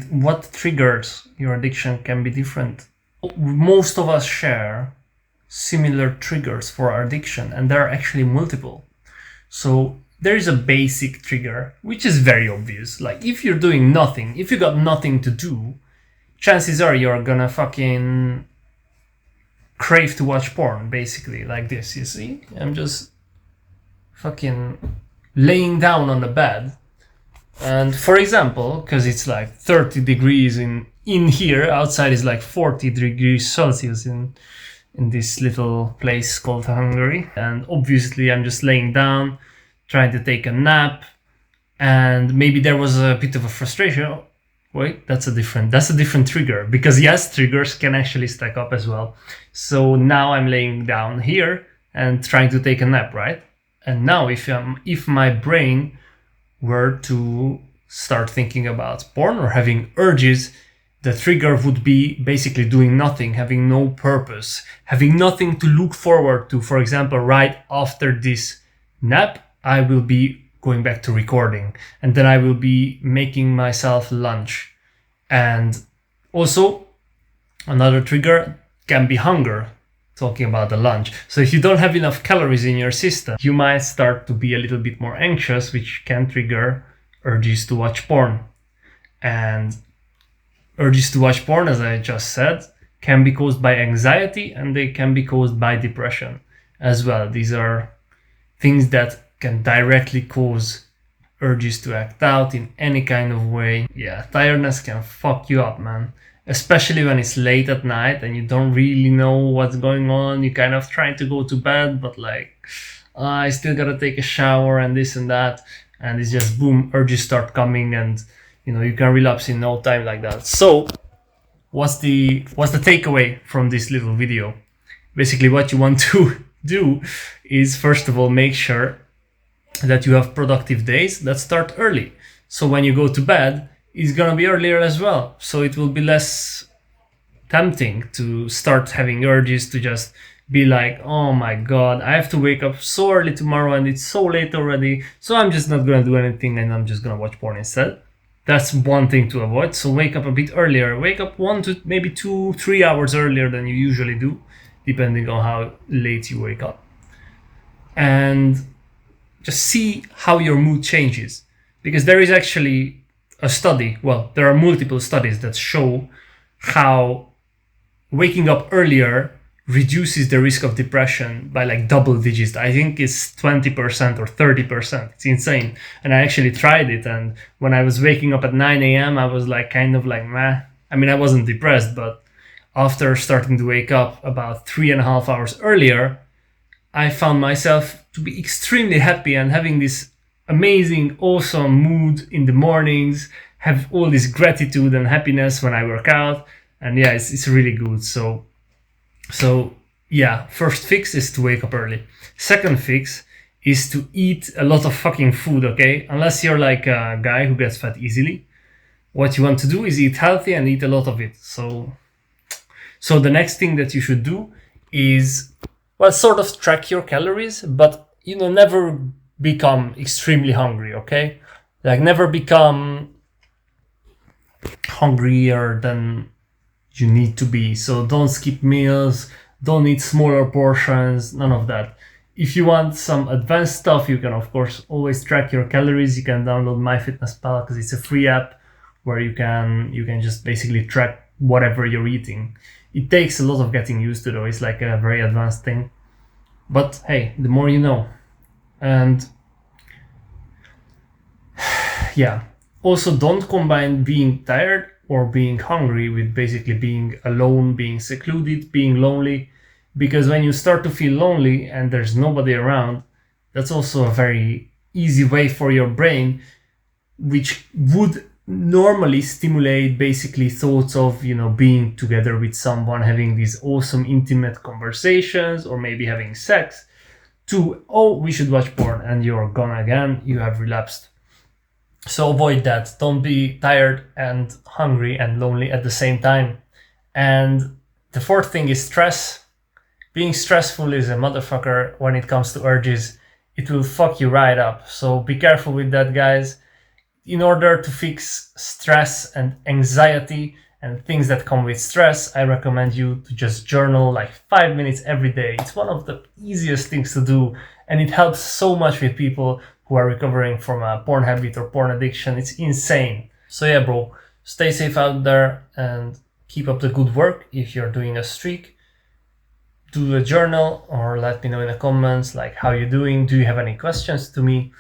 What triggers your addiction can be different. Most of us share similar triggers for our addiction, and there are actually multiple. So there is a basic trigger, which is very obvious. Like if you're doing nothing, if you got nothing to do, chances are you're gonna fucking crave to watch porn, basically, like this, you see? I'm just fucking laying down on the bed. And for example, because it's like 30 degrees in here, outside is like 40 degrees Celsius in this little place called Hungary. And obviously I'm just laying down, trying to take a nap, and maybe there was a bit of a frustration. Wait, that's a different trigger, because yes, triggers can actually stack up as well. So now I'm laying down here and trying to take a nap, right? And now if my brain were to start thinking about porn or having urges, the trigger would be basically doing nothing, having no purpose, having nothing to look forward to. For example, right after this nap, I will be going back to recording, and then I will be making myself lunch. And also another trigger can be hunger, talking about the lunch. So if you don't have enough calories in your system, you might start to be a little bit more anxious, which can trigger urges to watch porn. And urges to watch porn, as I just said, can be caused by anxiety, and they can be caused by depression as well. These are things that can directly cause urges to act out in any kind of way. Yeah, tiredness can fuck you up, man. Especially when it's late at night and you don't really know what's going on. You're kind of trying to go to bed, but like, I still gotta take a shower and this and that. And it's just boom, urges start coming, and you know, you can relapse in no time like that. So what's the takeaway from this little video? Basically what you want to do is, first of all, make sure that you have productive days that start early. So when you go to bed, it's gonna be earlier as well. So it will be less tempting to start having urges to just be like, oh my god, I have to wake up so early tomorrow and it's so late already, so I'm just not gonna do anything and I'm just gonna watch porn instead. That's one thing to avoid. So wake up a bit earlier. Wake up 1 to maybe 2-3 hours earlier than you usually do, depending on how late you wake up. And just see how your mood changes. Because there is actually a study, well, there are multiple studies that show how waking up earlier reduces the risk of depression by like double digits. I think it's 20% or 30%. It's insane. And I actually tried it. And when I was waking up at 9 a.m., I was like kind of like, meh. I mean, I wasn't depressed, but after starting to wake up about 3.5 hours earlier, I found myself to be extremely happy and having this amazing, awesome mood in the mornings, have all this gratitude and happiness when I work out. And yeah, it's really good. So yeah, first fix is to wake up early. Second fix is to eat a lot of fucking food, okay? Unless you're like a guy who gets fat easily. What you want to do is eat healthy and eat a lot of it. So the next thing that you should do is, well, sort of track your calories, but, you know, never become extremely hungry, okay? Like never become hungrier than you need to be. So don't skip meals, don't eat smaller portions, none of that. If you want some advanced stuff, you can of course always track your calories. You can download MyFitnessPal because it's a free app where you can just basically track whatever you're eating. It takes a lot of getting used to though. It's like a very advanced thing. But hey, the more you know. And yeah, also don't combine being tired or being hungry with basically being alone, being secluded, being lonely. Because when you start to feel lonely and there's nobody around, that's also a very easy way for your brain, which would normally stimulate basically thoughts of, you know, being together with someone, having these awesome intimate conversations, or maybe having sex, to, oh, we should watch porn, and you're gone again, you have relapsed. So avoid that. Don't be tired and hungry and lonely at the same time. And the fourth thing is stress. Being stressful is a motherfucker when it comes to urges. It will fuck you right up. So be careful with that, guys. in order to fix stress and anxiety and things that come with stress, I recommend you to just journal like 5 minutes every day. It's one of the easiest things to do, and it helps so much with people who are recovering from a porn habit or porn addiction. It's insane. So yeah, bro, stay safe out there and keep up the good work. If you're doing a streak, do a journal or let me know in the comments like how you're doing. Do you have any questions to me?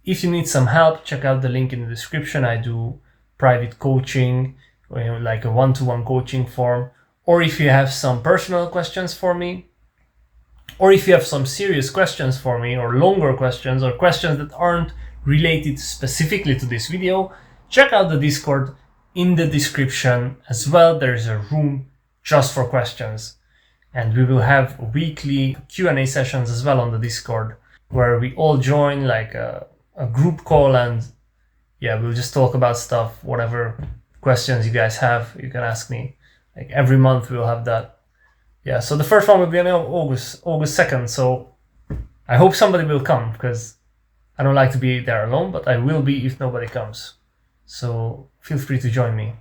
If you need some help, check out the link in the description. I do private coaching, like a one-to-one coaching form. Or if you have some personal questions for me, or if you have some serious questions for me, or longer questions, or questions that aren't related specifically to this video, check out the Discord in the description as well. There's a room just for questions. And we will have weekly Q&A sessions as well on the Discord, where we all join like a group call, and yeah, we'll just talk about stuff. Whatever questions you guys have, you can ask me. Like every month we'll have that. Yeah, so the first one will be on August 2nd. So I hope somebody will come, because I don't like to be there alone, but I will be if nobody comes. So feel free to join me.